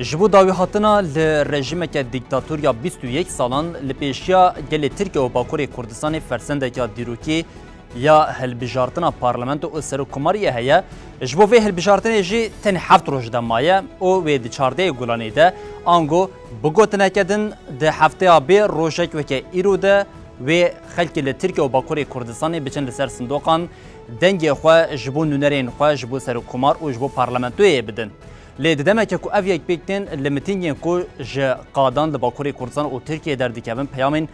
جبو داوی هاتنا لرژیم که دیکتاتوریا 21 سالان لپیشیا گل ترکیه و باکوری کردستان فرسنده که دیروکی یا هلبجارتنا پارلمنت و سرکوماریه هیا جبو وی هلبجارتنا جی تن 7 روز دمایه او وی د 14 گولانی ده انگو بگوتنه کدن ده هفته ابی روزک وکه ایرو ده و خلک ل ترکیه و باکوری کردستان بچن لسر صندوقان دنگ خو جبو نونرین خو جبو سرکومار و جبو پارلمنتوی بدن لی دمه که کو اویک بیکتن لمتینگین کو ج قادان لباکوری کردستان و ترکیه در دیکبن پیامین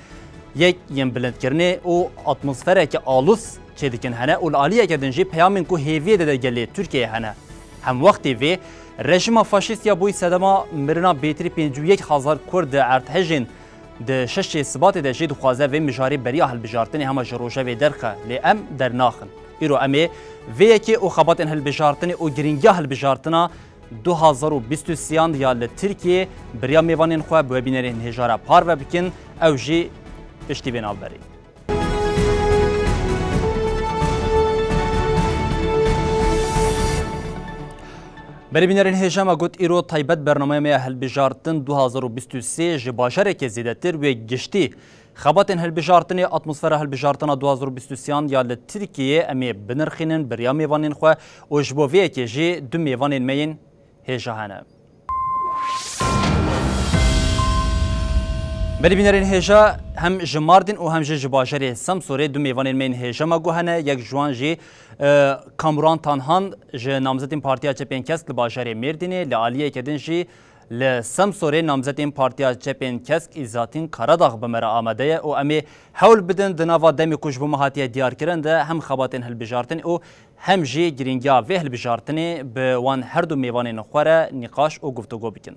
یک یم بلند کرنه او اتمسفره که آلوس چه دیکن هنه اول عالیه که دنجی پیامین کو هیوی ده گلی ترکیه هنه هم وقتی وی رژیم فاشیست یا بوی صدما مرنا بیتری 51000 کرد ارتهجین د شش ثبات د جید خوازه و مجاری بری اهل بجارتنی هم جروجه و درخه لی ام در ناخن ایرو امی وی کی او خبات اهل بجارتنی او گرینگه اهل بجارتنا 2023 یا ل ترکیه بریا میوانین خو به بینرین هجاره پار و بکن او جی پشتی بین آبری بری بینرین هجامه گوت ایرو تایبت برنامه می اهل بجارتن 2023 جباشره که زیده تر و گشتی خبات هل بجارتنی اتمسفر هل بجارتنا 2023 یا ل ترکیه امی بنرخینن بریا میوانین خو او جبویه که جی دو میوانین مین هجاهنه بری بینرین هجا هم جماردن و هم جباشری سمسوره دو میوانین مین هجا ما گوهنه یک جوان جی کامران تانهان ج نامزدین پارتیا چپین کسک لباشری مردینه لعالیه کدن جی لسمسوره نامزدین پارتیا چپین کسک ایزاتین کاراداغ بمرا آمده او امی حول بدن دناوا دمی کش بمهاتیه دیار کرنده هم خباتین هل بجارتن او هم جی گرینگیا و هل بجارتنی به وان هر دو میوانین خوره نقاش و گفتگو بکن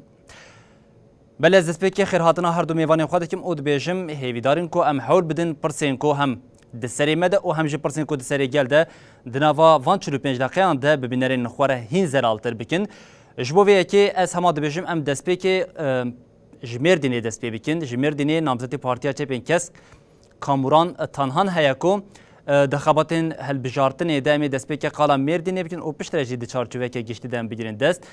بله از دسپیکی خیر هاتنا هر دو میوانین خواهد کم او دبیجم هیویدارین کو ام حول بدن پرسین کو هم دسری مده او هم جی پرسین کو دسری گلده دناوا وان 45 دقیقه ده ببینرین خوره هین زرالتر بکن جبوی که از همه دبیجم ام دسپیکی جمردینی دسپی بکن جمردینی نامزدی پارتیا چپین کس کاموران تنهان هیاکو دخاباتن هل بجارتن دائمی دسپیکی قالا مردینی بکن او پشتر جدی چارچوبه که گشتی دائم بگیرن دست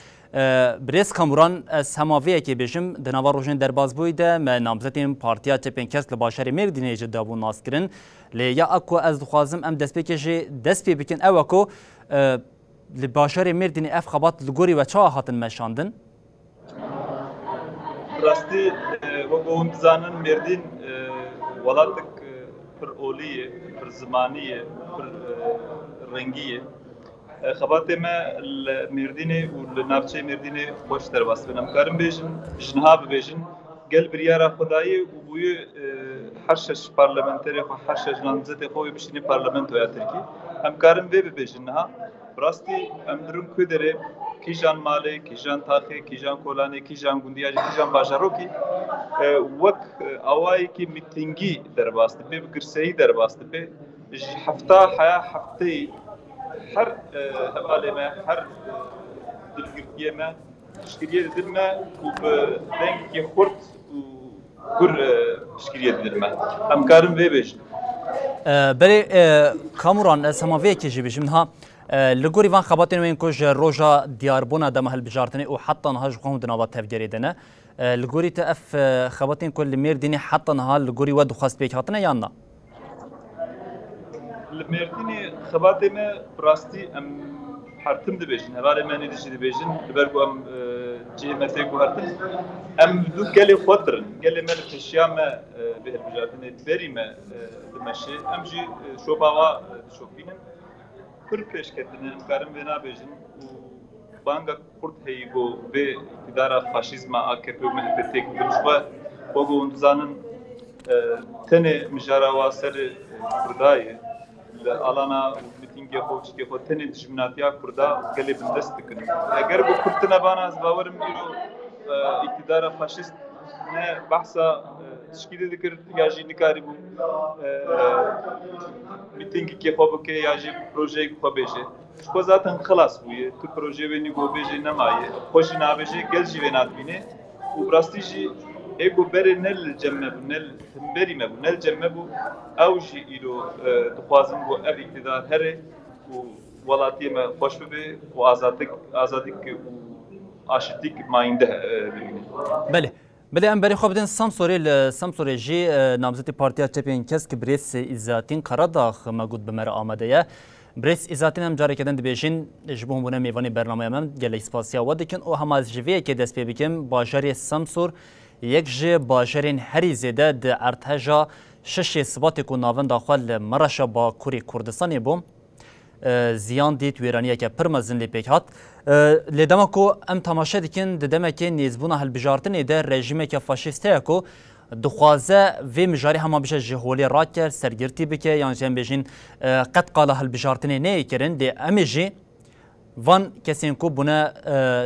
بریس کاموران از همه که بیشم دنوار روشن در باز بویده من نامزدین پارتیا چپین کس لباشر مردینی جدا بو ناس کرن لیا اکو از دخوازم ام دسپیکی دسپی بکن او اکو لباشر مردینی اف خبات لگوری و چا هاتن مشاندن راستی و قوم زانن مردین ولاتک پر اولیه پر زمانیه پر رنگیه خبات ما المردینه و نافچه مردینه خوش در باست بنام کارم بیشن جنها بیشن قل بريارة خداي وبوي حرشش برلمانتري خو حرشش نامزد خوي بشيني برلمانت ويا تركي ام كارم بي بيجنها براستي ام درم كدري كيجان مالي كيجان تاخي كيجان كولاني كيجان غوندياجي كيجان باجاروكي وك اواي كي ميتينغي درباست بي بقرسي درباست بي حفتا حياه حفتي حر هبالي ما حر دلقرتيه ما تشكيليه دلما وبدنك خرط وكر تشكيليه دلما ام كارم بيبش بري كاموران سماويه كيجي بجمها لغوري وان خباتين وين كوج روجا دياربونا دم هل بجارتني وحتى نهاج قوم دنابات تفجيري دنا لغوري تاف خباتين كل ميرديني حتى نهال لغوري ود خاص بيك هاتنا يانا الميرديني خباتي ما براستي ام حرتم دبيجن هبالي ماني ديجي دبيجن لبرقو ام جي مسيكو هرتم ام دو قالي خطرن قالي مال الشيامة به البجارتني تبري ما دمشي ام جي شوباوا شوفينن كل پیش کردن کارم بنا بیشن و بانگ کرد هیگو به اداره فاشیسم آکپ و مهبتیک بنشوا بگو انتظارن تنه مجرا واسر کردای لالنا میتینگ خوش که خود تنه دشمناتیا کردا قلب دست کنن اگر بو کردنا بانا از باورم ایرو اداره فاشیست نه بحثا تشکیل ذکر یاجی نکاری بو میتینگی که خواب که یاجی پروژه خواب بشه شو ذاتن خلاص بویه تو پروژه بینی گو بشه نمایه خوشی نباشه گلجی بینات بینه و براستیجی ایگو بره نل جمع بو نل تنبری مبو نل جمع بو اوجی ایلو دخوازم بو اب اقتدار هره و ولاتی ما خوش ببه و آزادی که aşitlik mayinde bibînin. بله ام بری خواب دن سامسوری جی نامزدی پارتیا چپین کس که بریس ایزاتین قراداخ موجود بمر آمده یا بریس ایزاتین هم جاری کردن دبیشین جبون بونه میوانی برنامه من گله اسپاسیا و دکن او هم از جویه که دست پی بکم باجری سامسور یک جه باجرین هری زده د ارتجا شش ثبات کو ناون داخل مرشا با کوری کردستانی بوم زیان دیت ویرانیه که پرمزن لی پیک هات لیدما کو ام تماشا دیکن ددما که نیزبونا هلبجارتن ده رژیم که فاشیسته کو دخوازه و مجاری هما بشه جهولی راکر سرگرتی بکه یعنی جن بجین قد قاله هلبجارتن نه کرن ده امیجی وان کسین کو بنا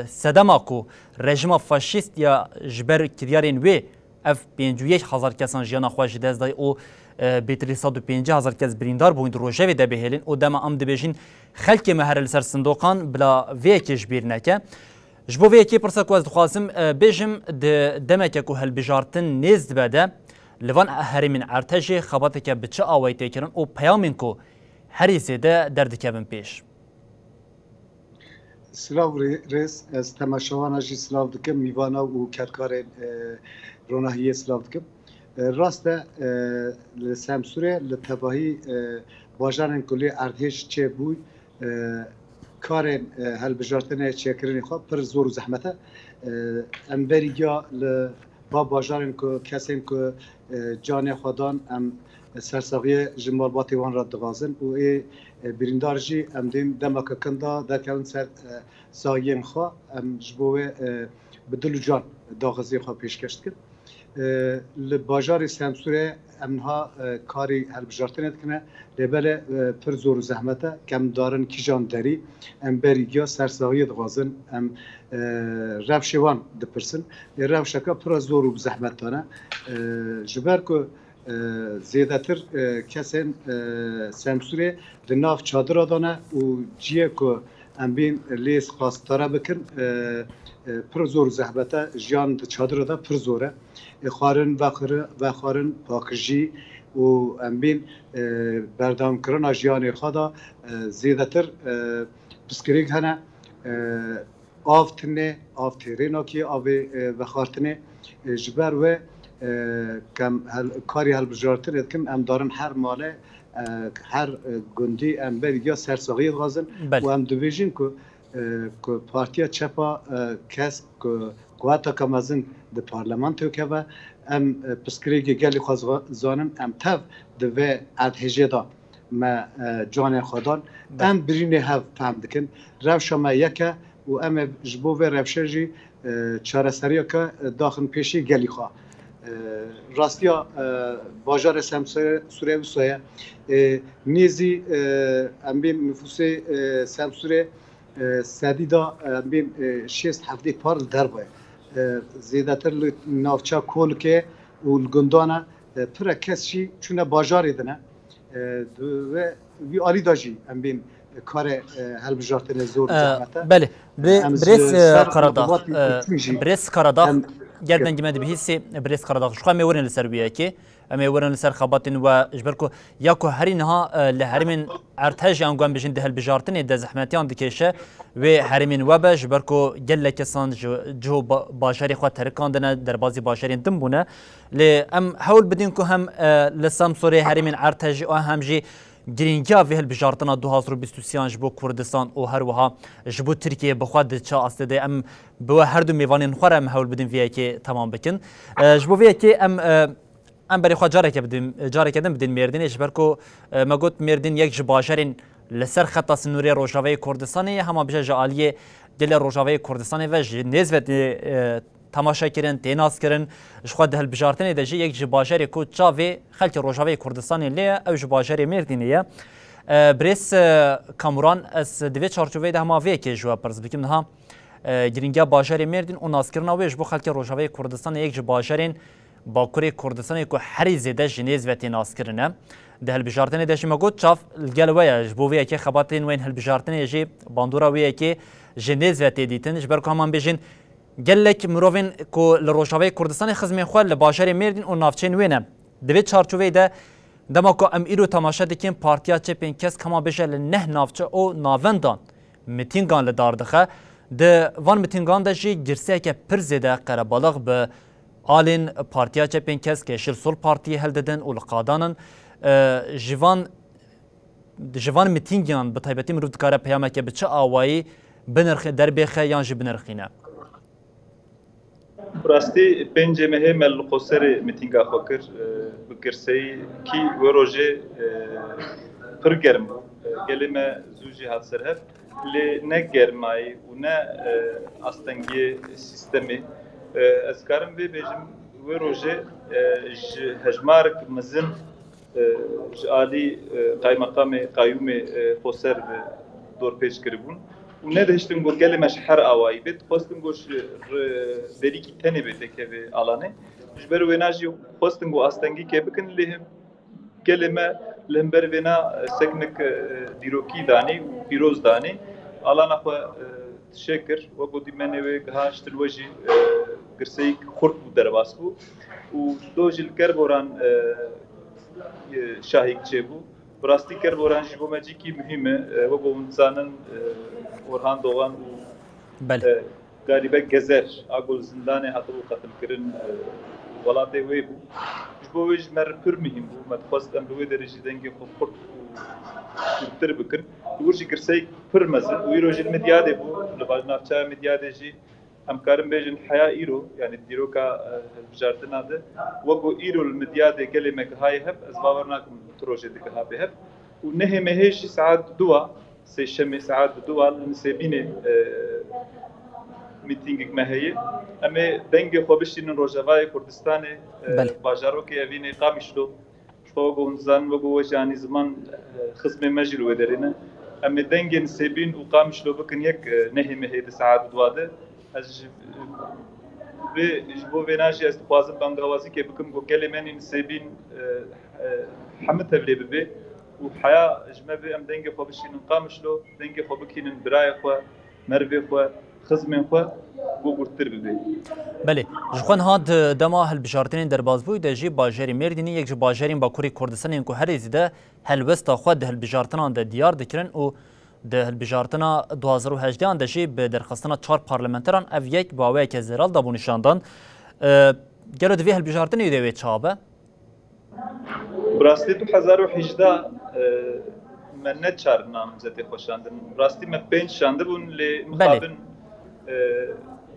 سدما کو رژیم فاشیست یا جبر کدیارین و اف 51,000 کسان جیانا خواهش دزدای او بیتری 150,000 کس بریندار بویند روژه ده بهلین او دما ام دبیجین خلک مهر سر صندوقان بلا ویکش بیر نکه جبو ویکی پرسا کو از دخواسم بیجم دمکه کو هلبجارتن نیزد بده لوان هرمین ارتجی خباته که بچه آوایته کرن او پیامین کو هریزه ده دردکبن پیش سلاو رئیس از تماشاوانا جی سلاو دکم میوانا و کارکار روناهیه سلاو دکم راسته سامسوره لطباهی باجارن کلی ارتش چه بوی کارن هلبجارتنه چه کرنی خواب پر زور و زحمته امبریگا با باجارن که کسیم که جان خودان ام سرساقی جمالباتی وان را دغازن و ای بریندارجی ام دیم دمک کندا در کلن سر ساگین خواه ام جبوه بدل جان داغزی خواه پیشکشت کرد لباجار سامسوره امنها کاری هلبجارتنه کنه لبله پر زور و زحمته کم دارن کیجان داری ام بریگیا سرساقی دغازن ام روشوان دپرسن روشکا پر زور و زحمت دانه جبر که زیادتر کسان سامسوره لناف چادر دانه و جیه که ام بین لیس خواستاره بکن پر زور زحمته جان چادر دا پر زوره خارن و خارن پاکجی و ام بین بردام کرنا جیان خدا زیادتر بسکریگ هنه آفترینه کی آوی و خارتنه جبر و کم کاری هلبجارتن اتکن ام دارن هر ماله هر گندی ام بریگیا سرساقی غازن و ام دویجین که پارتیا چپا کس که قواتا کمازن ده پارلمان تو که و ام پسکریگی گلی خوازانن ام تف دوی ادهجه دا ما جان خودان ام برینه هف فهم دکن روشا ما یکه و ام جبو و روشه جی چاره سریا که داخل پیشی گلی خواه راستیا باجار سامسوره وسویا نیزی ام بیم نفوس سامسوره سدیدا ام بیم 6-7 پار دربای زیادتر نافچا کول که ولگندانا پر کسی چون باجاری دنه و وی آلی داجی ام بیم کار هلبجارتن زور زحمته بله بريس كاراداخ جردن جماد بهيسي بريس كاراداخ شو خامي ورن السربيه كي امي ورن السر خباتن وجبركو ياكو هرينها لهرمن ارتج ان قام بجند هلبجارتن د زحمتيان دكيشه و هرمن وبا جبركو جل كسان جو باشري خو تركاندنا دربازي باشرين دمبونه لام حول بدينكو هم لسامسوري هرمن ارتج او همجي گرینگیا و هلبجارتنا 2023 جبو کردستان او هر وها جبو ترکیه بخواد چا استده ام بو هر دو میوانین خوره ام حول بدیم ویا که تمام بکن جبو ویا که ام بری خو جاره کدم بدین مردین جبرکو مگوت مردین یک جباشرین لسر خط سنوری روجاوی کردستانی هما بشه جالیه دل روجاوی کردستانی و نسبت تماشا کردن تیناس کردن شخواد هلبجارتنی دجی یک جباشری کو چاوی خلک روجاوی کردستانی لیه او جباشری مردینیه بریس کامران از دوی چارچوبه ده هما وی که جواب پرز بکیم ده ها گرینگیا باشری مردین و ناس کردن ویش بو خلک روجاوی کردستان یک جباشرین باکوری کردستانی کو هری زیده جنیز و تیناس کردنه ده هلبجارتنی دجی مگود چاف الگلویا جبو وی که خباتین وین هلبجارتنی جی باندورا وی که جنیز و تیدیتن جبرکو همان بیجین گلک مروین کو لروجاوی کردستان خزمی خوال لباشر مردین و نافچین وینه دوی چارچوبه ده دما کو ام ایرو تماشا دکین پارتیا چپین کس کما بشه نه نافچه او ناوندان میتینگان لداردخه ده وان متنگان ده جی گرسه که پر زیده قربالغ به آلین پارتیا چپین کس که شل سول پارتی هل ددن و لقادانن جوان متینگیان به تایبەتی مرۆڤ دکاره پەیامێکە بچ ئاوایی بنرخ دەربێخە یان ژ بنرخینە براستی پنج مهم القصر متینگا خکر بکرسی کی و روزه پرگرم گلمه زوجی هات سرهف لی نه گرمایی و نه استنگی سیستمی از کارم بجم و روزه هجمارک مزن جالی قای مقام قیوم قصر دور پیش کردن و نه داشتم گو گلمش هر آوایی بید خواستم گوش دریکی تنه بده که به آلانه جبر و ناجی خواستم گو استنگی که بکن لهم کلمه لهم بر ونا سکنک دیروکی دانی و پیروز دانی آلانه خو شکر و گودی منه و گهاش تلوجی گرسی خورد بود در باسکو و دو جل کربوران شاهیک چه بود براستی کربوران جبو ماجیکی مهمه و گو انسانن ورهان دوغان و غریبه گزر اقول زندان حتی قتل کردن ولاته وی بو جبو ویج مر پر مهم بو متخواستم به درجه دنگی خود خورد و تر بکر ورجی گرسی پر مزن و ایرو جل مدیاده بو لباج نافچه مدیاده جی همکارم بیجن حیا ایرو یعنی دیرو کا بجاردنا ده وگو ایرو المدیاده کلمه که های هب از باورناکم تروجه ده که ها به هب و نه مهش ساعت دوا سيشمي ساعات بدول نسيبيني ميتينغ ما هي اما دنگ خوبشين روجاواي كردستاني باجاروكي ابيني قامشلو شوغو نزان وغو جاني زمان خصم مجل ودرنا اما دنگ نسيبين وقامشلو بكن يك نهي ما هي ساعات دواده از جبو بناجي استقوازم بانغوازي كي بكم غو كلماني نسيبين حمد تبلي ببي وحياة جماعة أم دنگه خو بشين قامشلو دنگه خو بكين براي خو مربي خو خزمين خو وقرتر ببي بله جوان هاد دما هالبجارتين در بازبوي دجي باجري مردني يك باجرين باكوري كردستان انكو هر زيده هلوستا خو ده هالبجارتان ده ديار دكرن و ده هالبجارتنا 2018 دجي به درخواستنا 4 پارلمانتران اف يك باوي که زرال دابو نشاندان گلو دوی هالبجارتن يدوي چابه براستی 2018 من نچار نامزدی خوشاندن براستی من 5 شانده بون لی مخابن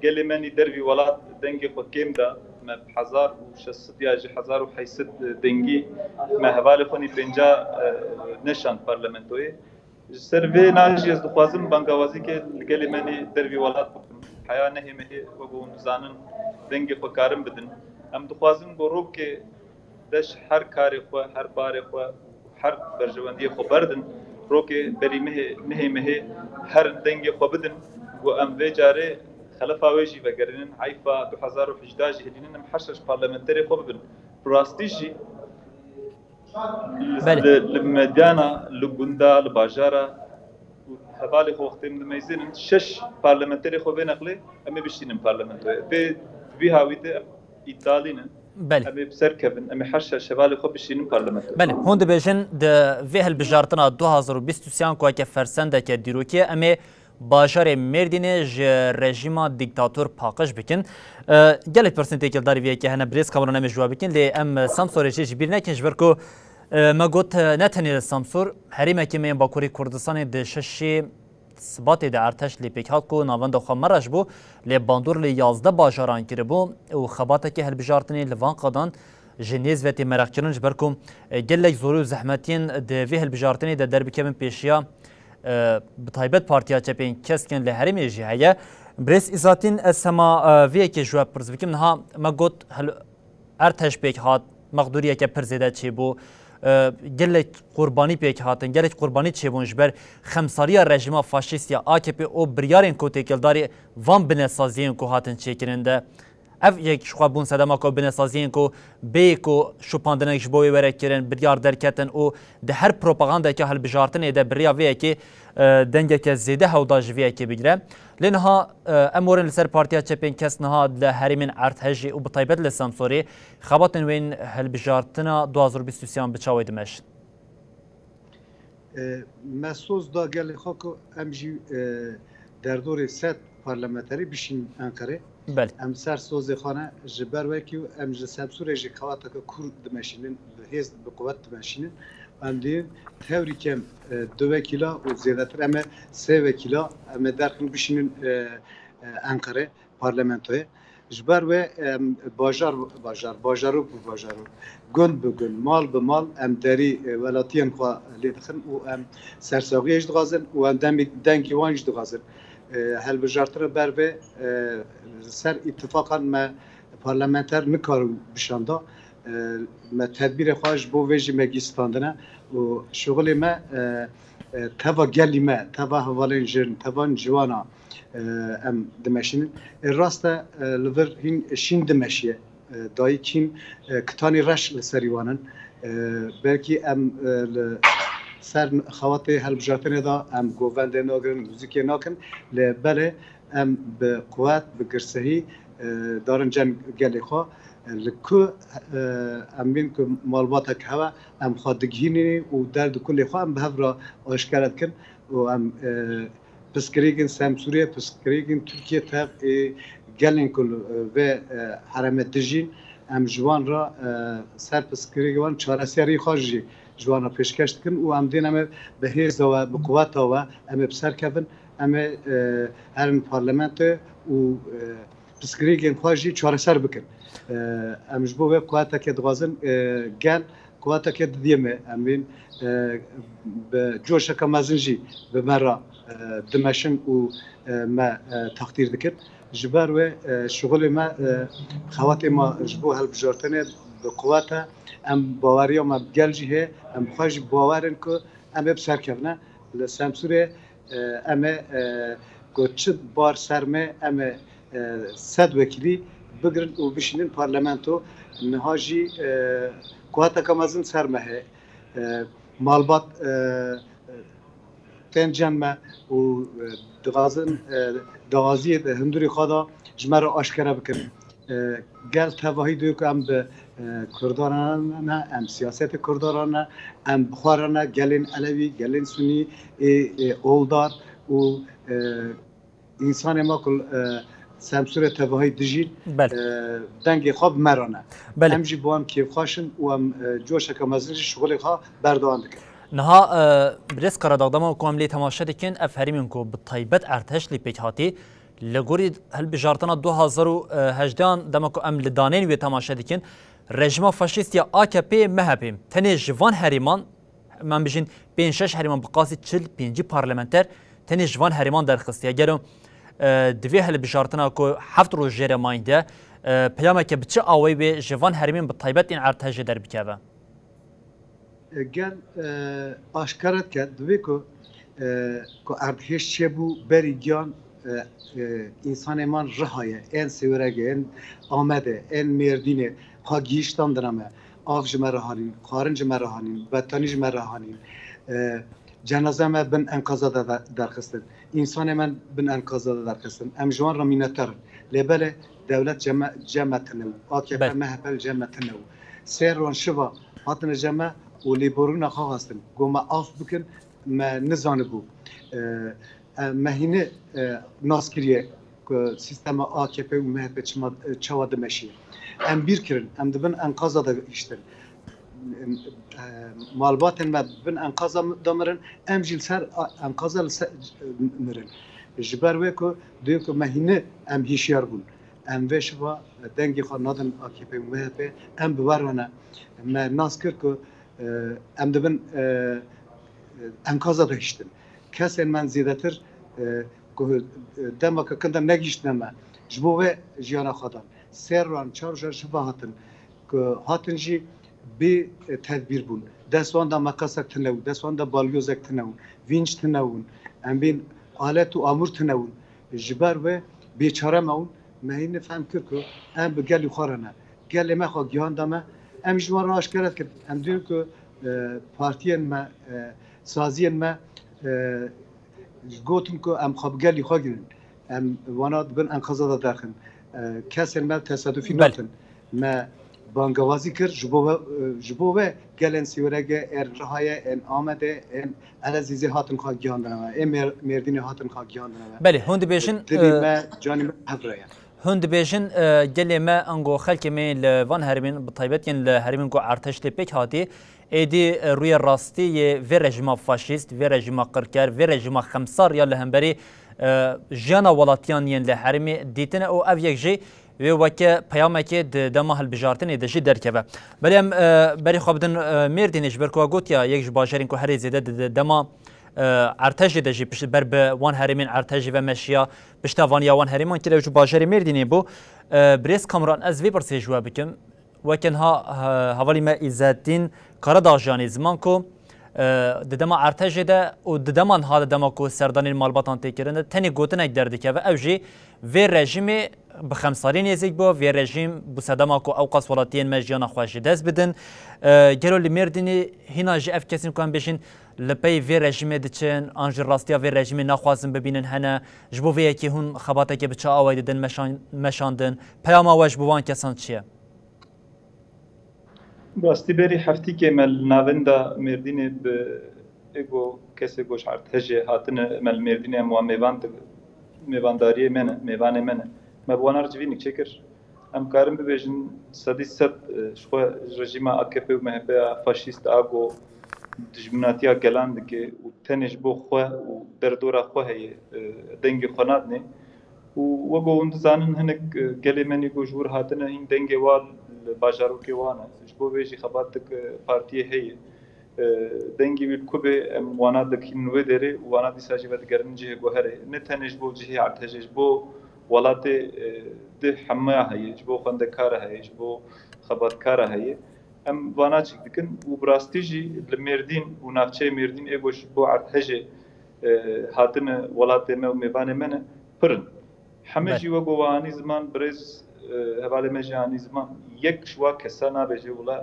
گلی دروی ولات دنگی خو کم دا ما 1600 یا 1800 دنگی ما حوالی خونی 50 نشان پارلمنتوی سروی ناجی از دخوازم بانگوازی که گلی دروی ولات بکن حیا نهی وگو نزانن دنگی خو کارم بدن ام دخوازم گروب که دش هر کاری خو هر بار خو هر برجواندی خو بردن روکه بری مه هر دنگ خو بدن و ام وجاره خلفا ویجی وگرنن عیفا 2018 هدینن محشش پارلمانتری خو بدن براستیجی لمدانا لگوندا لباجارا حوالی خو وقتی ممیزین 6 پارلمانتری خو بنقلی امی بشینن پارلمانتری به هاویده ایتالینه بله أمي بسركبن أمي حشة شبالي خو بشينم برلمان بله هون دبيجن د في هالبجارتنا 2023 كو که فرسنده که دیروکی امی باجار مردینه ج رژیما دیکتاتور پاقش بکن گلک پرسنتی که داری وی که هنه بریز کامران امی جواب بکن لی ام سامسور چه جبیر نکن جبر کو ما گوت نتنی سامسور هریمه که من باکوری کردستان د ششی ثبات د ارتش لی پیک هات کو ناوند خو مرج بو لی باندور لی 11 باجاران کر بو او خباته که هالبجارتنی لوان قدان جنیز و تمرقچرن جبرکم گلک زورو زحمتین د وی هالبجارتنی د درب کمن پیشیا بتایبت پارتیا چپین کسکن لی هرم جهه برس ازاتین اسما وی که جواب پرزبکم نه ما گوت ارتش پیک هات مقدوریه که پرزیده چی بو گلک قربانی پیک هاتن گلک قربانی چیبونج بر خمساری رژیم فاشیست یا AKP او بریارین کو تکلداری وان بنسازین کو هاتن چیکرنده اف یک شخوابون صدما کو بنسازین کو بی کو شوپاندنک جبوی ورکرن بریار درکتن او ده هر پروپاگاندا که هل بجارتن ده بریا وی که دنگه که زیده هوداج وی که بگیره لنها امورن لسر پارتیا چپین کس نها له هریمن ارتهجی او بطایبت لسامسوری خباتن وین هل بجارتنا 2023 بچاوی دمش مسوز دا گل خاکو امجی در دور 100 پارلمانتری بشین انقره بله ام سر سوز خانه جبر وکی ام جسمسور جی خوات که کرد دمشینن هیز بقوت دمشینن ام دیم تهوری کم 2 وکیلا و زیادتر ام 3 وکیلا ام درکن بشینن انقره پارلمانتوی جبر و باجارو گند به گند مال به مال ام داری ولاتیان خوا لیدخن و ام سرساقیش دغازن و ام دنگی وانج دغازن هل بجارتر بر به سر اتفاقا ما پارلمانتر نکارو بشاندا ما تدبیر خواهش بو ویجی مگیستاندنه و شغل ما توا گلی ما توا حوالین جرن توا جوانا ام دمشین راسته لور هین شین دمشیه دایی کین کتانی رش لسریوانن بلکی ام سر خواته هل بجاتنه دا ام گوونده ناگرن موزیکی ناکن لبله ام به قوت به گرسهی دارن جن گلی خوا لکو ام بین که مالبات که هوا ام خادگینی و درد کلی خوا ام به هفرا آشکارت کن و ام پسکریگن سامسوریه پسکریگن ترکیه تاق گلین کل و حرم دجین ام جوان را سر پسکریگوان چهارسیاری خواجی جوانا پیشکش کن و ام دین ام به هیز و به قوت و ام بسر کردن ام هرن پارلمانت و پسکریگن خواجی چهارسر بکن ام جبو و قوت که دغازن گل قوت که دیمه ام بین به جوش کمازنجی به مرا دمشن و ما تقدیر دکر جبر و شغل ما خوات ما جبو هل بجارتنه بقوته ام باوری ما گلجیه ام خواج باورن که ام بسر کردن لسامسوره ام گوچت بار سرمه ام 100 وکیلی بگرن و بشینن پارلمانتو نهاجی قوته کمازن سرمه مالبات تنجمه و دغازی هندوری خدا جمر آشکار بکن گل تواهی دوی که ام به کردارانه ام سیاست کردارانه ام بخارانه گلین علوی گلین سنی اولدار و انسان ما کل سامسور تواهی دجیل دنگ خواب مرانه ام جی بوام کیف خاشن و ام جوش کمازنج شغل خواه بردوان دکن نها برس قراردادما کوم لی تماشا دکن افهریم کو بطیبت ارتش لی پیک هاتی لگوری هل بجارتنا 2018 دمکو ام لدانین وی تماشا دکن رژیم فاشیست یا AKP مهپیم تنه جوان هریمان من بجین 5-6 هریمان بقاسی 45 پارلمانتر تنه جوان هریمان درخستی اگرم دوی هل بجارتنا کو 7 روز جره ماینده پیامه که بچه آوی به جوان هریمان بطیبت این ارتش در بکوه گل آشکارت کرد دوی که ارتش چه بو بری گیان انسان من رهایه این سیورگه این آمده این مردینه ها گیشتان درمه آف جمرهانین خارن جمرهانین بطانی جمرهانین جنازه من بن انقاضا درخستن انسان من بن انقاضا درخستن ام جوان را مینتر لبله دولت جمع تنو AKP مهپل جمع تنو سیر رون شوا هاتن جمع و لیبرون خواستن گوما آف بکن ما نزانه بو مهینه ناسکریه که سیستم AKP و مهپ چوا دمشیه ام بیر کرن ام دبن انقاضا دا اشتن مالباتن ما بن انقاضا دامرن ام جیل سر انقاضا مرن جبر وکو دیو که مهینه ام هیشیار بون ام وشوا دنگی خواه نادن AKP و مهپ ام بورانه ما ناس کرد که ام دبن انقاضا داشتن کسی من زیادتر دما که کندم نگیشت نما جبوه جیانا خودم سر ران چهار شبه هاتن که هاتن جی به تدبیر بون دستوان دا مقاسک تنو دستوان دا بالیوزک تنو وینج تنوون ام بین آلت و آمور تنوون جبر و بیچاره مون مهین فهم کرد که ام به گلی خورانه گلی ما خواه گیان دامه ام جوان را آشکارت کرد ام دیم که پارتین ما سازین ما گوتم که ام خواب گلی خواه گیرن ام وانا بن انقاضا دا درخن کسی ما تصادفی ناتن ما بانگوازی کرد جبو و گلن سیورگه رهایه ان آمده ان الازیزی هاتن خواه گیاندنه ام مردین هاتن خواه گیاندنه بله هند بیشن دلی ما جانی ما هفرایه هند بیشن گلی ما انگو خلک می لوان هرمین بطیبت ین لهرمین گو ارتش لپیک هاتی ایدی روی راستی و رژیم فاشیست و رژیم قرکر و رژیم خمسار یا لهمبری جانا ولاتیان ین لهرمی دیتن او او یک جی و وکه پیامکی دما هالبجارتن دشی درکبه بریم بری خوابدن مردینش برکو گوتیا یک باجرین کو هری زیده دما ارتش دجی پشت بر به وان هرمین ارتش و مشیا پشت وانیا وان هرمان که جو باجری مردینی بو بریس کامران از وی پرسی جواب بکم وکن ها حوالی ما ایزادین کار داجانی زمان کو دما ارتش ده و دمان ها دما کو سردانی مالباتان تکرنده تنی گوتن اک درده که و اوجی و رژیم بخمسارین یزیک بو و رژیم بسدما کو اوقاس ولاتین مجیان خواشی دست بدن گرو لمردینی هینا جی اف کسین کن بشین لپی و رژیم دچن انج راستیا و رژیم نخوازم ببینن هنه جبو وی کی هون خباته که بچا آوای دن مشاندن پیام واج بوان کسان چیه راستی بری هفتی که مل ناوندا مردین به اگو کسی گوش ارتجه هاتن مل مردین مو میوانداری منه میوان منه ما بوانار جوینی چکر ام کارم ببیجن صدی صد شو رژیم AKP و MHP فاشیست آگو دجمناتیا گلاند که و تنش بو خو و دردورا خو هی دنگ خناد نه و وگو اون زانن هنگ گلی منی گوجور هاتنه این دنگ وال باجارو که وانه شبو بیجی خباتک پارتیه هی دنگی ویل کوبه وانا دکین نوی داره وانا دیساجی ود گرنجه گوهره نه تنش بو جهی ارتجش بو ولات ده حمايه هي جبو خندكاره هي جبو خبركاره هي ام وانا چیک دکن و براستیجی لمردین و نافچه مردین اگوش بو ارتجه هاتن ولات ما میبانه منه پرن همه جی و گوانی زمان برز حواله مجانی زمان یک شوا کسانا بجی ولا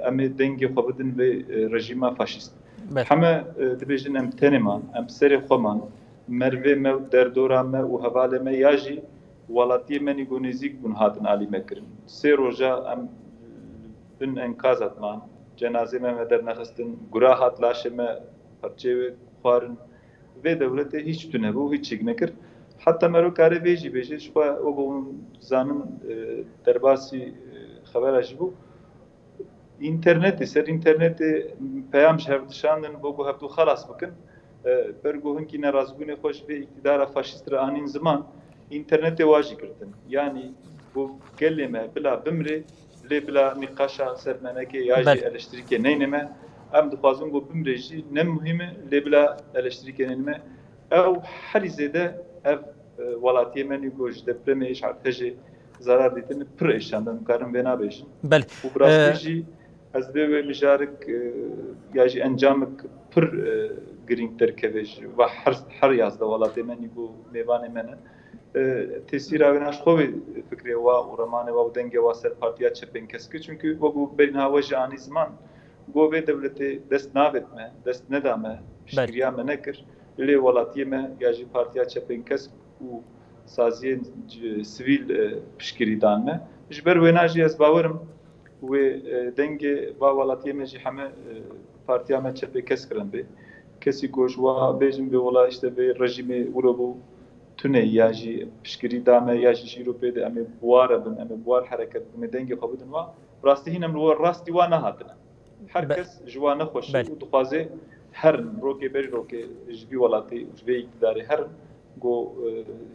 ام دنگی خوبدن به رژیم فاشیست همه دبیجن ام تنمان ام سری خومان مروه ما در دورا ما و حواله ما یاجی ولاتی منی گونیزیک بون هاتن علی مکرن سه روزا ام بن انقاذات من جنازه ما در نخستن گراهات لاشه ما پرچه خوارن و دولت هیچ تونه بو هیچ چیک نکر حتی مرو کاری بیجی بیجی شوا او بون زانم درباسی خبر اجبو اینترنتی سر اینترنتی پیام شهردشاندن بو هفتو خلاص بکن برگو هنکی نرازگونه خوش به اقتدار فاشیست را آنین زمان اینترنت واجی کردن یعنی بو کلمه بلا بمره لی بلا نقاشا سرمنکه یاجی الاشتریکه نینمه ام دخوازم بو بمره جی نم مهمه لی بلا الاشتریکه نینمه او حری زیده اف ولاتیه منی گوش دپرمه ایش ارتجه zarar دیدن پر ایشاندن کارم بنا بیشن بله و براستی از به مجارک یاجی انجامک پر گرینگ ترکیبش و هر یازده ولات منی بو میوان منه تاثیر آنش خوبی فکری و رمان و دنگ و سر پارتیا چپن کسکی çünkü bu berin havacı ani zaman bu ve devleti dest navet me dest nedame şikriya me nekir li velatiye me yajı partiya çepin kesk u saziye sivil pişkiridan me jber ve naji az bavarım ve denge va velatiye me jihame partiya me çepin keskiren be kesi goş ve bejim be ola işte be rejimi urobu tune yaji pişkiri dame yaji şiropede ame buara bin ame buar hareket me denge xabudun va rasti hinam lo rasti wa nahatna herkes jwana xoş u duqaze her roke ber roke jbi walati jbi iktidari her go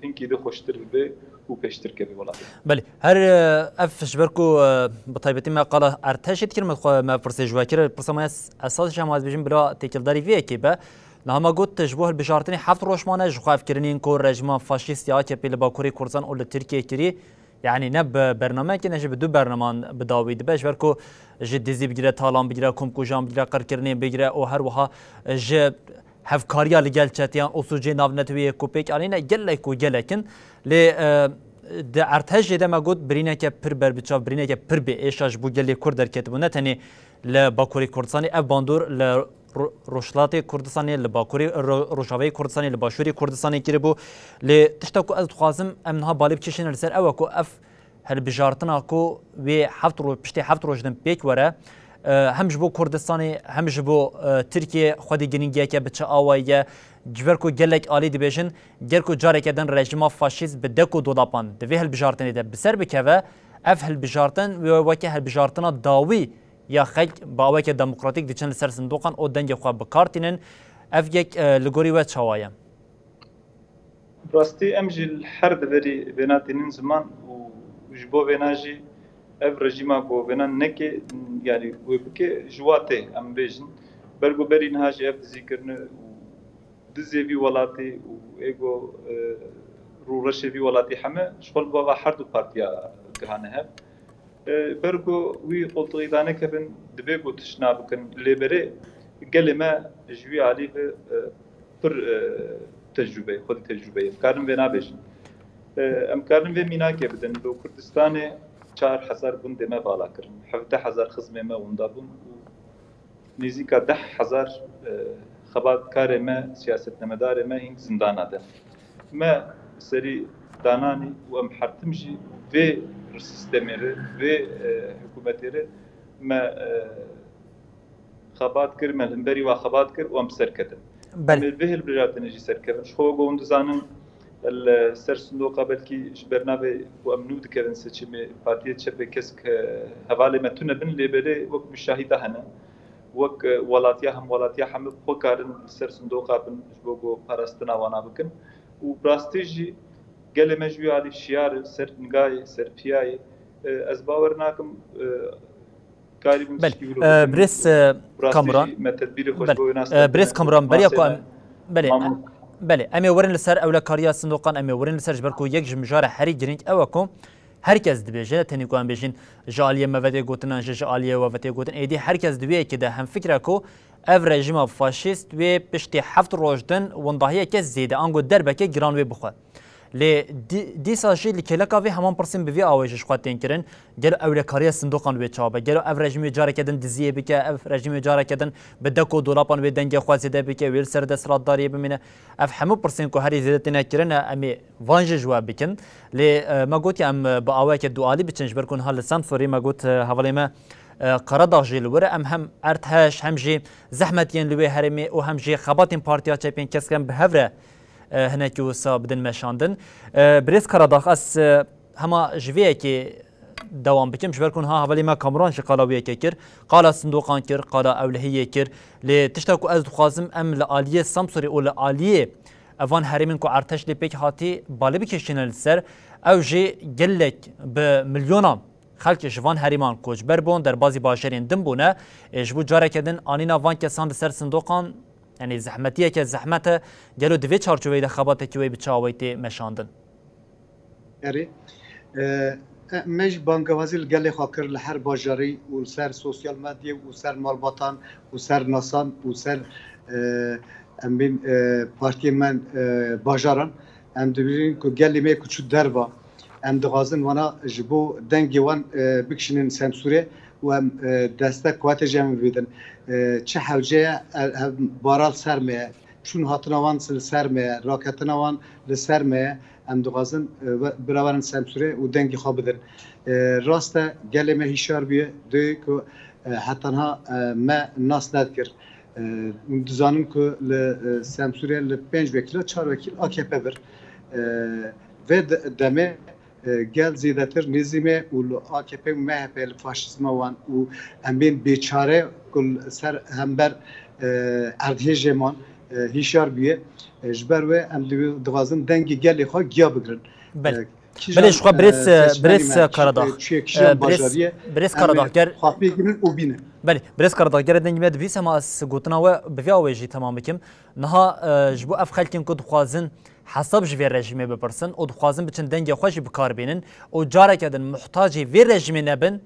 hinki de xoştir be و peştir ke walati بله هر اف شبركو بطيبتي ما قال ارتشت كلمه ما فرسي جواكر برسما اساس جماعه بيجن بلا تكلداري في كيبه نهما قلت تشبه البشارتني حفظ روشمانه جخاف كرنين كور رجما فاشيست يا كي باكوري كردستان اول تركيا كري يعني نب برنامج كنا جب دو برنامج بداويد باش بركو جد دزي بجرا طالان بجرا كوم كوجام بجرا قركرني بجرا او هر وها ج هفكاريا لجل چاتيان اوسوجي نافنتوي كوبيك علينا جلكو جلكن ل د ارتج ده ما قلت برينا كه پر بر بچاف برينا كه پر به ايشاج بو جلي كردر كتبو نتني ل باكوري كردستاني اف باندور ل روشلاتی کردستانی لباکوری روشاوی کردستانی لباشوری کردستانی کی بو ل تشتاکو از خوازم امنها بالب چشن لسر او کو اف هەلبژارتنا کو وێ پشتێ هەفت ڕۆژ دن پێک وەرە هم ji bo Kurdistanê hem ji bo Tirkiye xwedî girîngiyeke biçe awayê ciber ku gelek alî dibêjin ger ku careke din rejima faşîst bi dek û dolapan di vê hilbijartinê de bi ser bikeve ev hilbijartin wê weke hilbijartina dawî ya xelk bi aweke demokratîk diçin li ser sindoqan o dengê xwe bikartînin ev yek li gorî we çawa ye. Rastî em jî her deverî venatînin ziman û ji bo vêna jî ev rejima ku venan neke yani wê bike ji wa tê em bêjin bergoberî niha jî ev dizîkirine û dizê vî welatê û êgo rûreşê vî welatê heme ji xwe li bava her du partiya gihane hev bergo wî qoltuğî danekevin dibe ku tişna bikin lêberê gelê me ji wî alî bi pir tecrübe xwedî tecrübeyê karin vê nabêjin em karin vê mînakê bidin li Kurdistanê 4000 bûn dê me bala kirin 17000 xizmê me wenda bûn û nêzîka 10,000 xebatkarê me siyasetnemedarê me hîn zindana de me serî dananî û em hertim jî vê sistemê re vê hikûmetê re me xebat kir me hemberî wa xebat kir û em serketin vê hilbijartinê jî serkevin ji xwe got dizanin ser sindoqa belkî ji ber navê ku em nû dikevin seçimê Partiya Çepê kesk hevalê me tune bin lêberê wek müşahîda hene wek welatiya hem welatiya hemû xwe karin li ser sindoqa bin ji bo got parastina wana bikin û rastî jî gelê me ji wî alî şiyar ser nigayê ser piyayê ez bawer nakim برێس کامران برێس کامران بەریا ku em belê em ê werin li ser ewlekariya sindoqan em ê werin li ser ji ber ku yek ji mijara herî girîng ew e ku herkes dibêje tenê ku em bêjin ji aliyê me vedê gotinan ji aliyê we vedê gotin êdî herkes dibêyekê de hemfikre ku ev rejima faşîst wê piştî heft roj din wendahiyeke zêde ango derbeke giran wê bixwe lê dîsa jî li kêleka vê heman pirsên bi vê awê ji xwe tên kirin gelo ewlekariya sindoqan wê çabe gelo ev rejimê careke din diziyê bike ev rejimê careke din bi dek û dolapan wê dengê xwe zêde bike wê li ser desthilatdariyê bimîne ev hemû pirsên ku herî zêde têne kirin em ê van jî ji we bikin lê me gotiye em bi awayeke dualî biçin ji ber ku niha li Sentforê me got hevalê me Karadağ jî li were em hem Erdheş hem jî zehmetiyên li wê herêmê û hem jî xebatên Partiya Çepên keskin bi hev re hinekî wisa bidin meşandin Birêz Karadağ ez hema ji vê yekê dewam bikim ji ber ku niha hevalê me Kamran ji qala wê yekê kir qala sindoqan kir qala ewlehiyê kir lê tişta ku ez dixwazim em li aliyê Samsorê û li aliyê evan herêmên ku Erdheş lê pêk hatî balê bikêşîne li ser ew jê gelek bi milyonan xelkê ji van herêman koçber bûn derbasî bajarên din bûne ji bo careke din anîna van kesan li ser sindoqan yani zehmetiyeke zehmete gelo divê çarçoveyê de xebatekî wê bi çawê tê meşandin. Erê me ji bangewazî li gelê xwe kir li her bajarî û ser sosyal medyê û ser malbatan û ser nasan û ser em bîn partiyên me bajaran em dibînin ku gelê me kuçû derva em dixwazin wana ji bo dengê wan bikişînin Semsûrê û em destek xwetê jê em bidin çi hewceye baral ser me çûn hatina wan li ser me raketina wan li ser me em dixwazin birawerin Semsûrê û dengê xwe bidin rast e gelê me hîşyar bûye dê ku hetanha me nas nedkir dizanin ku li Semsûrê li 5 vekîl 4 vekîl AKP bir vê demê gel zêdetir nêzîmê û li AKP û MHP li faşîzma wan û em bên bêçare ku ser hember erdhêjê man hîşyar bûye ji ber wê em dixwazin dengê gelê xwe giya bigirin. Belê ji xwe Birêz Karadağ Birêz Karadağ ger xwapê girin û bînin. Belê Birêz Karadağ gerê dengê me dibîst hema ez gotina we bi vê awê jî temam bikim niha ji bo ev xelkên ku dixwazin hesab ji vê rejimê bipirsin û dixwazin biçin dengê xwe jî bikarbînin û careke din muhtacê vê rejimê nebin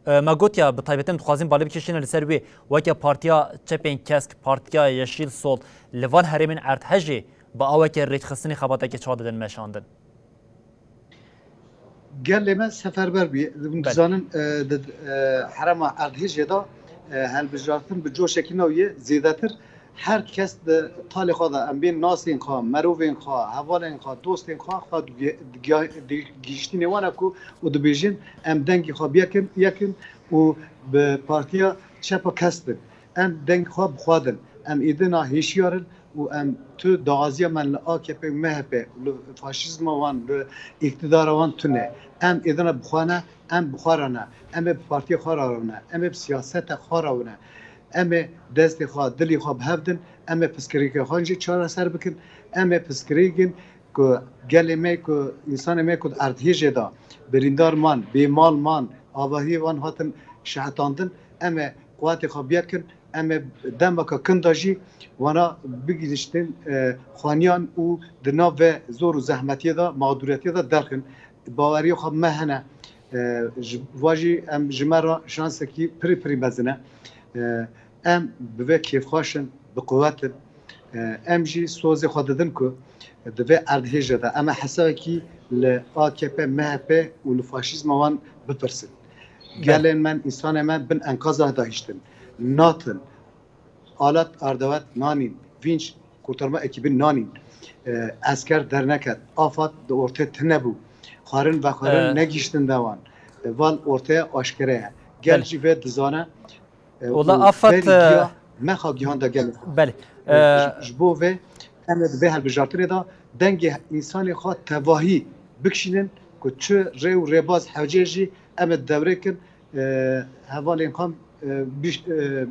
me gotiya bi taybet dixwazin balê bikêşîne li ser wê weke Partiya Çepên Kesk Partiya Yeşîl Sol li van herêmên Erdhejê bi aweke rêxistinê xebatekê çawa didin meşandin. Gelê me seferber bûye dizanin herema Erdhêjê da helbijartin bi coşekî navê zêdetir هر کس ده تال خود ام بین ناسین خوا مروین خوا حوالین خوا دوستین خوا گیشتین وانا کو و دو بیجین ام دنگی خوا بیکن و به پارتیا چپا کستن ام دنگ خوا بخوادن ام ایدنا هیشیارن و ام تو دعازی من لآکپ مهپ فاشیزم وان اقتدار وان تونه ام ایدنا بخوانه ام بخارانه ام پارتی خارانه ام سیاست خارانه ام دست خواه دلی خواه بهفدن ام پسکری که خانجی چاره سر بکن ام پسکریگن که گلی می که انسان می که اردهیجه دا بریندار من بیمال من آباهی وان هاتن شهتاندن ام قوات خواه بیکن ام دم که کنداجی وانا بگیرشتن خوانیان او دنا و زور و زحمتی دا معدوریتی دا درکن باوری خواه مهنه واجی ام جمرا شانس کی پری مزنه ام به کیف خاشن به قوت ام جی سوز خود دادن کو دوی اردهیجه ده اما حسابه کی ل AKP MHP و لفاشیزم وان بپرسن گلن من انسان من بن انقاذه داشتن ناتن آلات اردوات نانین وینچ kurtarma ekibin nanin asker dernekat afat de ortaya tnebu xarın ve xarın ne giştin devan val ortaya aşkere gelci ve dizana والله afat ما خا جهان دا گل بله جبو و امد به هل بجارتری دا دنگ انسان خا تواهی بکشینن که چه ری و رباز حوجیجی امد دوره کن حوال انقام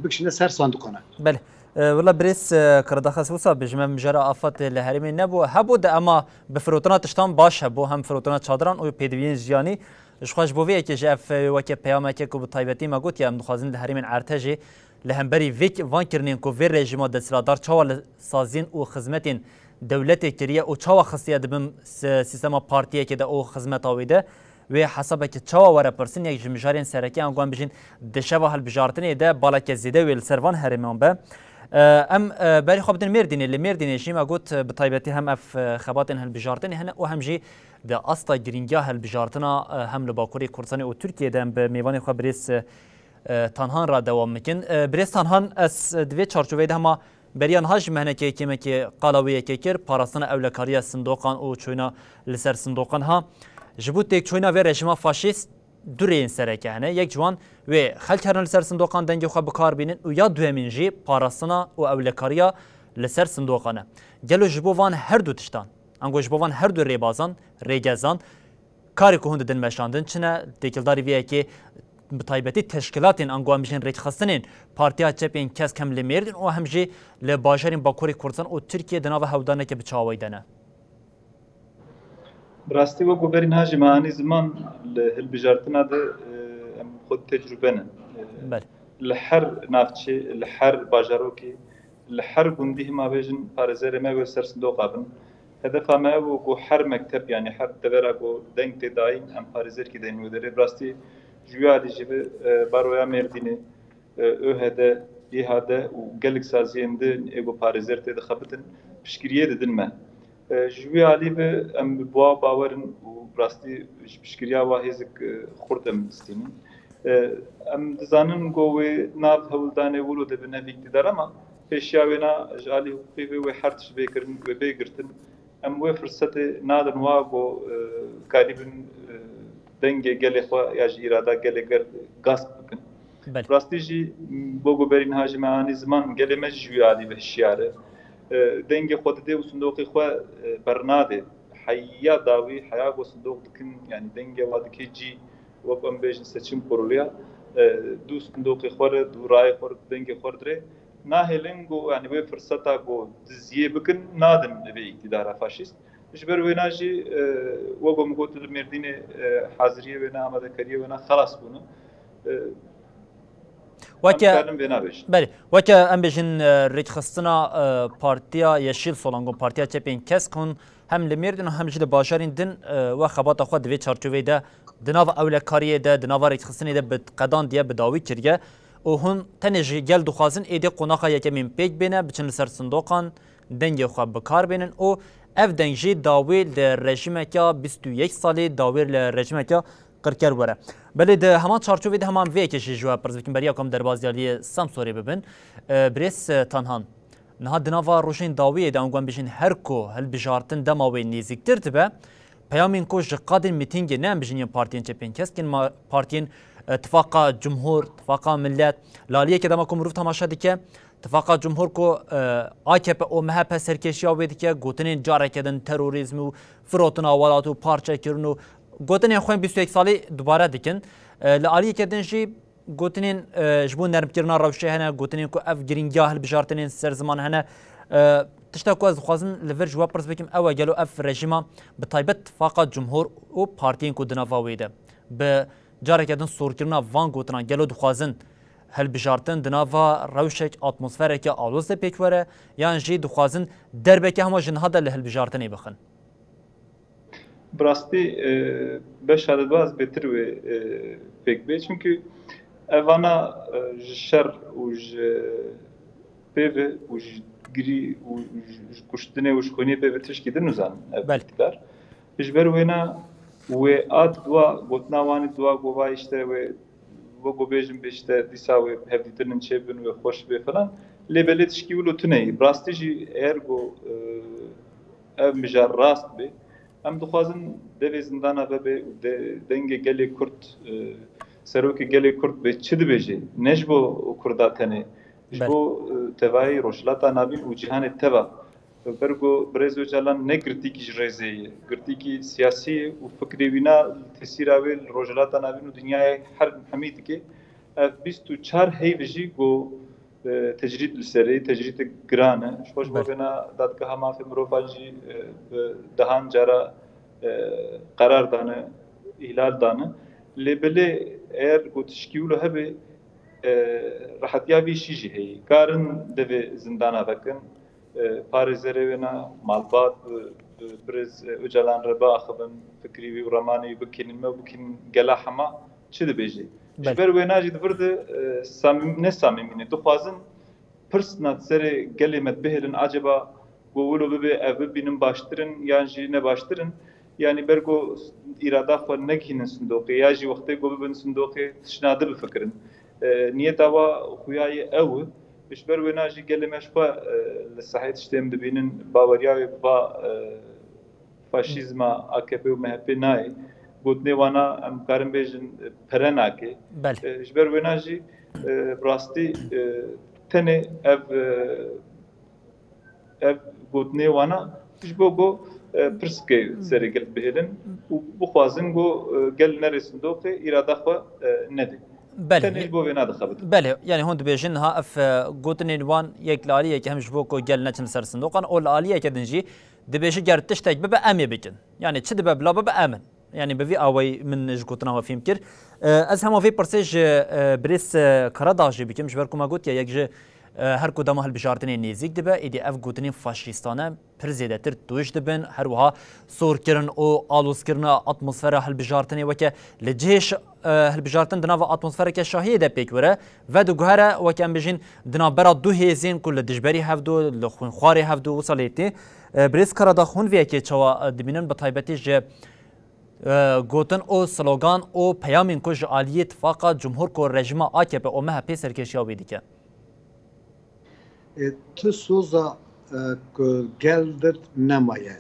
بکشینه سر صندوقانه بله والله بريس كرداخس وصا بجمع مجرى آفات الهرمين نبو هبو ده اما بفروتنا تشتان باش هبو هم فروتنا چادران و پیدوین جیانی شخواش بوویه که جاف وکه پیامه که کو بطایبتی ما گوت یا مدخوازن الهرمين ارتجي لهمبري فيك وان كرنين كو في رژيما دسلادار چاوا سازين او خدمتين دولت كريه او چاوا خصيه دبم سيستما بارتيه كده او خدمت اويده و حسب که چاوا ور پرسن یک جمجارين سرکی انگوان بجين دشوا هل بجارتني ده بالا که زيده ويل سروان هرمان به ام بري خبدن مردين اللي مردين شيما قلت بطيبتي هم اف خباتن هل بجارتني هنا وهم جي ده اصلا جرينجا هل بجارتنا هم لباكوري كردستان و تركيا ده بميوان خبريس تنهان را دوام میکن بريس تنهان اس دوی چارچوبه ده ما بریان هاج مهنه که قلاویه که کر پاراستان اولکاری صندوقان او چوینا لسر صندوقان ها جبوت تک چوینا و رژیم فاشیست دورین سرکه هنه یک جوان و خلک هرن لسر صندوقان دنگ خو بکار بینن و یا دومین جی پاراستان او اولکاریا لسر صندوقانه گلو جبوان هر دو تشتان انگو جبوان هر دو ریبازان ریگزان کاری که هند دن مشاندن چنه دکلداری ویه که بطایبتی تشکیلاتین انگوان بجن ریج خستنین پارتیا چپین کس کم لمیردن و همجی لباجرین باکوری کردستان و ترکیه دناو هودانه که بچاوی دنه براستی و گوبرین هاجی معانی زمان لهالبجارتنا ده خود تجربه نه بله لحر نافتشي لحر باجاروكي لحر گندی ما بيجن پارزر ما وسر صندوق ابن هدف ما و حر مكتب يعني حر تبرا گو دنگ تداين ام پارزر کی دین ودره براستی جوادی جبه بارویا مردینه öhede ihade و gellik saziyende ego parizer te xabtin pişkiriye dedin me jwi ali be em boğa bawerin u brasti pişkiriya wa hezik xurtem istinin em dizanin go ve nav hawldane wulu de be nevi iktidar ama peşyavena jali hukuki ve hartş bekirin ve begirtin em ve fırsatı nadan wa go karibin denge gele xwa ya irada gele gasp bikin راستی جی بگو برین هاجم آنی زمان گله مجویالی به شیاره دنگ خود ده و صندوقی خو برناده حیا داوی حیا و صندوق دکن یعنی دنگ وادی کی جی و بام بیشن سچیم پرولیا دو صندوقی خور دو رای خور دنگ خور دره نه هلنگو یعنی به فرصتا گو دزیه بکن نادن به اقتدار فاشیست جبر ویناجی و بام گوت مردین حاضریه و نه آماده کریه و نه خلاص بونه وکه بله وکه ام بجن ریج خستنا پارتیا یشیل سولانگون پارتیا چپین کس کن هم لمیردن و هم جل باشارین دن و خبات خود دوی چارچوبه ده دناو اولکاریه ده دناو ریج خستنی ده بقدان دیه بداوی کریه و هن تنجی گل دخوازن ایده قناقا یکمین پیک بینه بچن سر صندوقان دنگ خواب بکار بینن و اف دنجی داوی لرژیمه که 21 سالی داوی لرژیمه که قرکر وره بله ده همان چارچوبه ده همان وی کشی جواب پرزوکن بریا کم در بازیالی سامسوری ببین بریس تنهان نها دناوا روشین داویه دان گوان بجین هر کو هل بجارتن دماوی نزیکتر تبه پیامین کو جقادن میتینگ نه بجین پارتین چپین کسکن ما پارتین اتفاق جمهور اتفاق ملت لالیه که دما کو مروف تماشا دیکه اتفاق جمهور کو AKP او MHP سرکشی آوید که گوتنین جاره کردن تروریسم و فروتن آوالات و پارچه کردن و گوتنین خوین 21 سالی دوباره دیکن لالیه کردن جی گوتنین جبون نرم کردن روشه هنه گوتنین کو اف گرینگاه البجارتنین سر زمان هنه تشتا کو از خوازن لور جواب پرس بکیم او گلو اف رژیما به تایبت اتفاق جمهور و پارتین کو دناوا ویده به جاره کردن سور کردن وان گوتنان گلو دخوازن هل بجارتن دناوا روشک اتمسفره که آلوز پیک وره یان جی دخوازن دربه که همه جنها دل هل بجارتنی بخن براستی beş adet baz betir ve pek be çünkü evana şer uj peve uj gri uj kuştine uj khoni peve teşkidin uzan belkiler bijber vena ve ad dua gotnavani dua gova işte ve gobejim işte disa ve hevditinin çebin ve hoş ve falan lebelet şkiulu tüney brastici ergo ev mijar rast be em dixwazin devê zindana ve dengê gelê Kurd serokê gelê Kurd bê çi dibêje ne ji bo Kurda tenê ji bo tevayê rojhilata navîn û cîhanê teva bergo Birêz Öcalan ne girtîkî ji rêzê ye girtîkî siyasî ye û fikrê wîna tesîra wê li rojhilata navîn û dinyayê hemî dike ev 24 heyv jî got tecrid li serê tecrid giran e ji xweş bo vêna dadgeha mafê mirovan jî dehan cara قرار دانه ihlal dane lebele eğer gotişkiulu hebe rahatya bir şey hey karın deve zindana bakın parizerevena malbat Birêz Öcalan reba axibin fikri ve ramani bikin me bikin gelahama çi dibêje ji ber wê najî divirdi ne samimîne dixwazin pirs nat serê gelê me bihêlin acaba govulu bibe ev bibînin baştirin yan jî ne baştirin yani bergo irada xwe nekînin sindoqê ya jî wextê got bibin sindoqê tişnadî bifikirin niyet awa xuyayê ew ji ber wê na jî gelê me ji xwe li sahê tiştê em dibînin baweriya wê ba faşîzma AKP û MHP nayê gotinê wana em karin bêjin pere nake ji ber wê na jî rastî tenê ev gotinê wana ji bo got پرسکه سری گل بهلن و بخوازن گو گل نرسند دوقه اراده خو نده بله بو و نده خبط بله یعنی هون دبیجن ها اف گوتنین وان یک لالیه که همش بو کو گل نچن سرسند دوقان او لالیه که دنجی دبیجی گرتش تک به امی بکن یعنی چه دب بلا به امن yani bevi away min ji gotina ve film kir ez hema vê pirsê ji Birêz Karadağ jî bikim ji ber ku me gotiye yek ji her ku dema hilbijartinê nêzik dibe êdî ev gotinên faşîstane pir zêdetir tûj dibin her wiha sorkirin û alozkirina atmosfera hilbijartinê weke li cihê hilbijartin di nava atmosfereke şahiyê de pêk were ve diguhere weke em bijîn di navbera du hêzên ku li dijberî hevdû li xwînxwarê hevdû wisa lêtî Birêz Karadağ hûn vê yekê çawa dibînin bi taybetî ji گوتن او سلوگان او پیامین کو جالیه اتفاق جمهور کو رژیم AKP او MHP سرکشی ویدی که تو سوزا geldir nemaye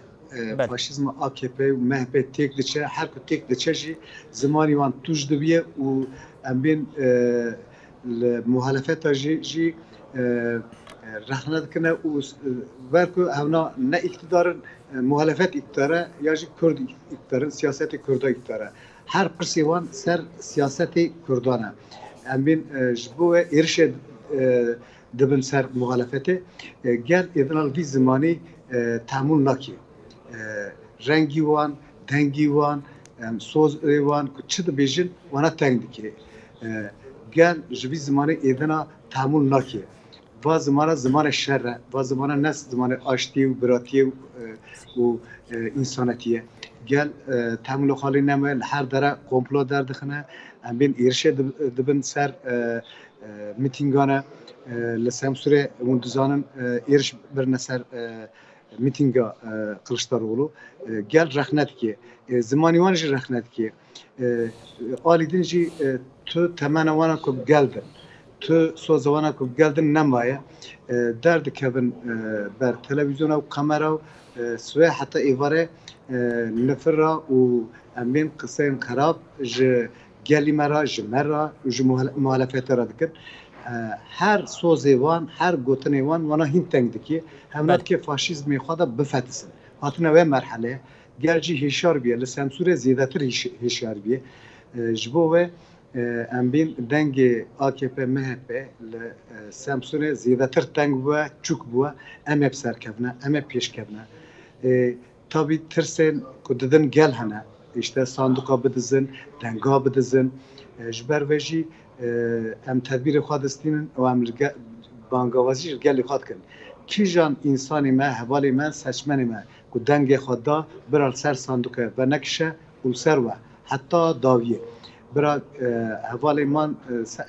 faşizm AKP و MHP tek diçe her ku tek diçe jî zimanî wan tuj dibiye û em bên muhalefeta jî rehne dikine û ber ku hevna ne iktidarın muhalefet iktidara ya jî Kurd iktidarın siyaseti Kurda iktidara her pirsê wan ser siyaseti Kurdan e em bên ji bo ve êrişê dibin ser muhalefetê gel êdina vî zimanî tahammül nake rengî wan dengî wan sozê wan ku çi dibêjin wana teng dike gel ji vî zimanê êdina tahammül nake va zimana zimana şer e va zimana ne zimana aştî û biratiyê û însanetiye gel tahammül xalî neme li her dere komplo derdixine em bên êrişê dibin ser mîtîngane li Semsûrê hûn dizanin êriş birine ser mîtînga Kılıçdaroğlu gel rexne dike zimanî wan jî rexne dike alî din jî tu temena wana ku geldin tu sozavana ku geldin nemaye derdi kevin ber televizyona u kamera سوی حتی ایواره نفرا و امین قصه خراب ج گلی مرا ج مرا ج مخالفت را دکن هر سوزی وان هر گوتنی وان وانا هین تنگ دکی همونات که فاشیزمی خدا بفتسن هاتنا و مرحله گرجی هشار بیه لسانسور زیادتر هشار بیه جبو و امبین دنگ AKP MHP لسانسور زیادتر تنگ بوا چوک بوا ام بسر کبنه ام پیش کبنه tabi tirsen kudedin gel hene işte sanduka bidizin denga bidizin jber veji em tedbiri xwe distînin û em bangavazî ji gelê xwe dikin kîjan insanî me hevalê me seçmenê me ku dengê xwe da bira ser sanduka ve nekişe û ser we heta daviyê bira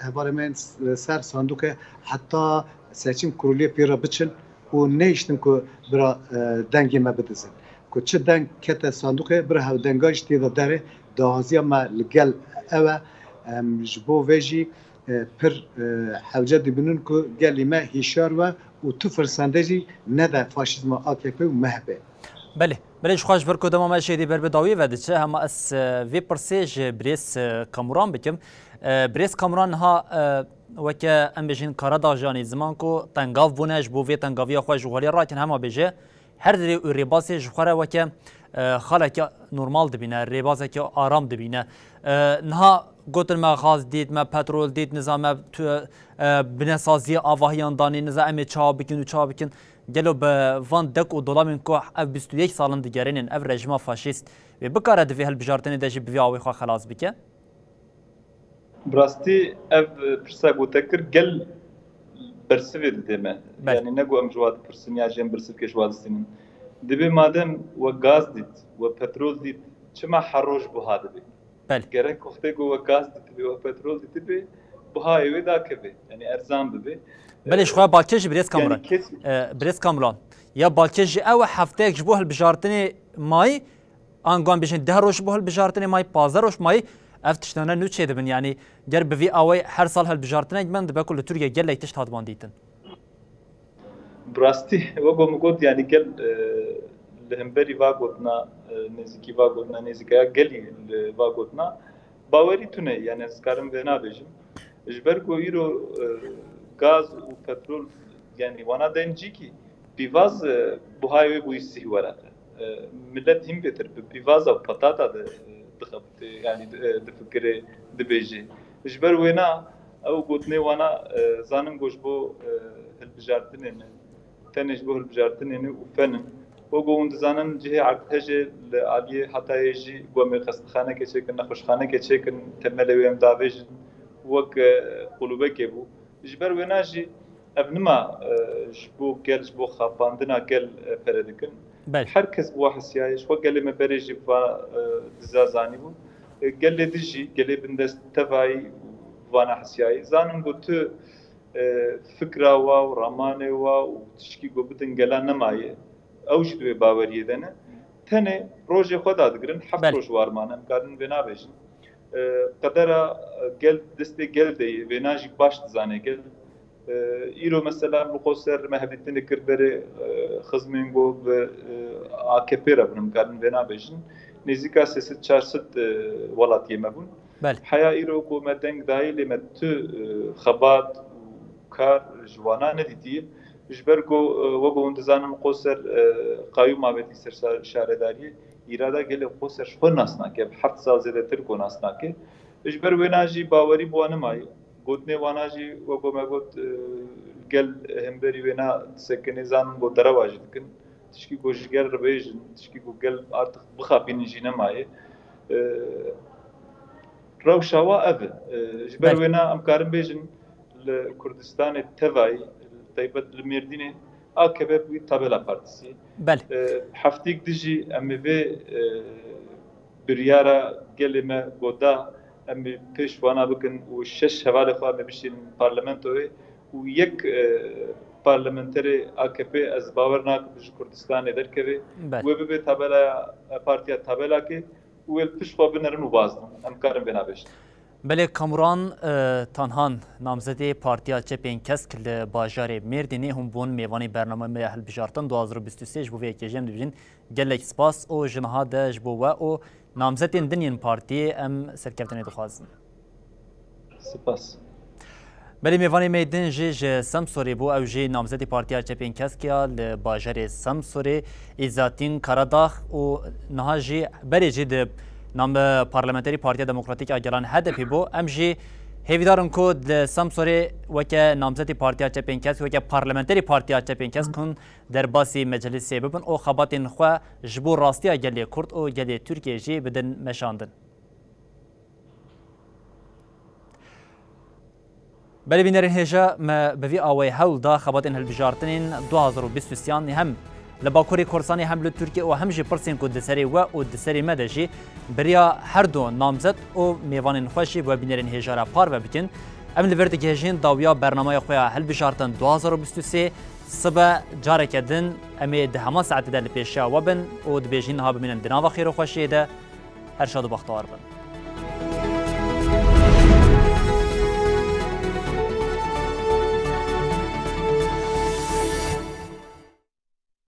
hevalê me ser sanduka heta seçim kuruliyê pê re biçin û neyiştin ku bira dengê me bidizin ku çi deng kete sanduqê bira hewdenga jî tê de derê dahaziya me li gel ew e em ji bo vê jî pir hewce dibînin ku gelê me hîşyar we û tu firsende jî nede faşîzma AKP û MHP. Belê belê ji xwe ji ber ku dema me şêdî ber bi dawî ve diçe hema ez vê pirsê ji Birêz Kamuran bikim. Birêz Kamuran niha weke em bêjin Karadağ janî ziman ku tengav bûne ji bo vê tengaviya xwe ji xwaliyê rakin hema bêje her derê û rêbasê ji xwe re weke xaleke normal dibîne rêbazeke aram dibîne niha gotin me xaz dît me petrol dît niza me binesaziya avahiyan danî niza em ê çawa bikin û çawa bikin gelo bi van dek û dolamên ku ev 21 salin digerînin ev rejima faşîst vê bikare divê hilbijartinê de jî bi vê awê xwe xelas bike. Birastî ev pirsa gotekir gel bersivê dide me yani ne got em ji wan dipirsin ya jê em birsivkê ji wan distînin dibê madem we gaz dît we petrol dît çima her roj buha dibe gerek wextê ku we gaz dîtibê we petrol dîtibê buhayê wê dakeve yani erzan bibe. Belê ji xwe balkê ji Birêz Kamuran Birêz Kamuran ya balkê jî ew hefteyek ji bo hilbijartinê mayî an wan bêjin 10 roj ji bo hilbijartinê mayî 15 roj mayî ev tiştane nû çê dibin yanî ger bi vî awê her sal hilbijartinek min dibe ku li Tirkiye gelek tişt hatban dîtin. Birastî we got got yani gel li hemberî va gotina nêzîkî va gotina nêzîkaya gelî li va gotina bawerî tune yani ez karim vê nabêjim ji ber ku îro gaz û petrol yani wana dencîkî pîvaz buhayê wê bûyî sî were millet hîn bêtir bi pîvaza petata yani difikirê dibêje ji ber wê na ew gotinê wana zanin ku ji bo hilbijartinê ne tenê ji bo hilbijartinê ne û fenin we got hûn dizanin cihê hejê li aliyê Hatayê jî got em qestixanekê çêkin nexweşxanekê çêkin temelê wê em davêjin wek qulûbekê bû ji ber wê na jî ev nima ji bo gel ji bo xapandina gel pere dikin herkes bi wa hisyayê ji xwe gelê me berê jî diza zanîbû gelê di jî gelê bindest tevayî vana hisyayê zanin got tu fikra wa û ramanê wa û tişkî got bidin gela nemayê ew jî divê baweriyê de ne tenê rojê xwe da digirin heft roj warman em karin vê nabêjin qedera gel destê gel deyê vê na jî baş dizane gel îro mesela li xwe ser me hevdîtinê kir berê xizmên got bi AKP re bin em karin vê nabêjin nêzîka 300-400 welatiyê me bûn heya îro ku me deng dayê lê me tu xebat û kar ji wana nedîtiye ji ber ku we got hûn dizanin xwe ser qayûm avêtî ser şaredariyê îrada gelê xwe ser ji xwe nas nake heft sal zêdetir ku nas nake ji ber wê na jî bawerî bi wan nemayê gotinê wana jî we got me got gel hemberî wê na disekinê zanin got derewa jî dikin tişkî ku ji gel ribêjin tişkî ku gel artık bixapînin jî nemayê rewşa wa ev e ji ber wê na em karin bêjin li Kurdistanê tevayî taybet li Mêrdînê AKP bûyî tabela partîsî heftêk di jî em ê vê biryara gelê me got da em ê pêş wana bikin û 6 hevalê xwe me bişînin parlamentoyê û yek parlamenterê AKP ez bawer nakim ji Kurdistanê derkeve wê bibe tabelaya partiya tabelakê û wê piş xwe binerin û baz din em karin vê nabêjin. بله کامران تنهان نامزدی پارتیا چپین کسک لباجار مردینی هم بون میوانی برنامه هل بجارتن 2023 بو ویکی جم دیوین گلک سپاس او جنها داش بو و او نامزدین دنین پارتی ام سرکفتنی دخوازن سپاس بله میوانی میدن جه سمسوری بو او جه نامزدی پارتیا چپین کسکیا لباجار سمسوری ایزاتین کاراداخ و نها جه بله جه نام پارلمانتری پارتی دموکراتیک اگران هدفی بو ام جی هیویدارن کو د سمسوری وکه نامزدی پارتی چپینکس وکه پارلمانتری پارتی چپینکس کن در باسی مجلس ببن او خباتین خو جبور راستی گلی کرد او گلی ترکیه جی بدن مشاندن بله بینرین هجا ما بوی آوی هول دا خباتین هلبجارتنین 2023 هم لباکوری کورسانی هم لترکیه و همجی پرسین کو دسری و دسری مدجی بریا هر دو نامزد و میوانین خوشی و بینرین هجارا پار و بکن ام لورد گهجین داویا برنامه خویا هل بشارتن 2023 صبح جاره کدن امی ده همان ساعت دل پیشا و بن و دبیجین ها بمینن دناو خیر و خوشی ده هر شاد و بختار بن